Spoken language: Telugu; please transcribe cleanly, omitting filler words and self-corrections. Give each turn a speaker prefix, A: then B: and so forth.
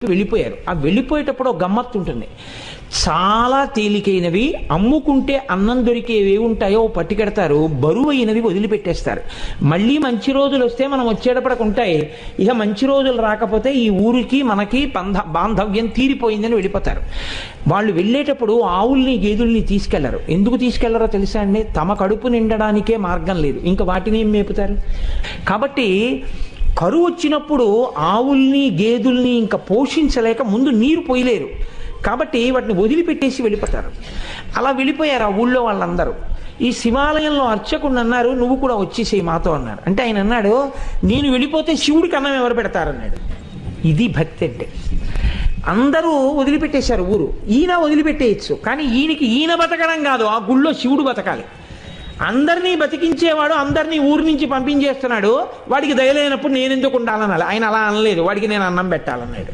A: వెళ్ళిపోయారు. ఆ వెళ్ళిపోయేటప్పుడు ఒక గమ్మత్తు ఉంటుంది. చాలా తేలికైనవి అమ్ముకుంటే అన్నం దొరికేవి ఉంటాయో పట్టుకెడతారు, బరువైనవి వదిలిపెట్టేస్తారు. మళ్ళీ మంచి రోజులు వస్తే మనం వచ్చేటప్పటికి ఉంటాయి, ఇక మంచి రోజులు రాకపోతే ఈ ఊరికి మనకి బాంధవ్యం తీరిపోయిందని వెళ్ళిపోతారు. వాళ్ళు వెళ్ళేటప్పుడు ఆవుల్ని గేదుల్ని తీసుకెళ్లరు. ఎందుకు తీసుకెళ్లరో తెలుసా అండి? తమ కడుపు నిండడానికే మార్గం లేదు, ఇంకా వాటిని ఏం మేపుతారు. కాబట్టి కరువు వచ్చినప్పుడు ఆవుల్ని గేదుల్ని ఇంకా పోషించలేక ముందు నీరు పోయలేరు, కాబట్టి వాటిని వదిలిపెట్టేసి వెళ్ళిపోతారు. అలా వెళ్ళిపోయారు ఆ ఊళ్ళో వాళ్ళందరూ. ఈ శివాలయంలో అర్చకుడు అన్నారు, నువ్వు కూడా వచ్చేసేయి మాతో అన్నారు. అంటే ఆయన అన్నాడు, నేను వెళ్ళిపోతే శివుడికి అన్నం ఎవరు పెడతారన్నాడు. ఇది భక్తి అంటే. అందరూ వదిలిపెట్టేశారు ఊరు, ఈయన వదిలిపెట్టేయచ్చు, కానీ ఈయన బతకడం కాదు, ఆ గుళ్ళో శివుడు బతకాలి. అందరినీ బతికించేవాడు అందరినీ ఊరి నుంచి పంపించేస్తున్నాడు, వాడికి దయలేనప్పుడు నేను ఎందుకు ఉండాలనాలి. ఆయన అలా అనలేదు, వాడికి నేను అన్నం పెట్టాలన్నాడు.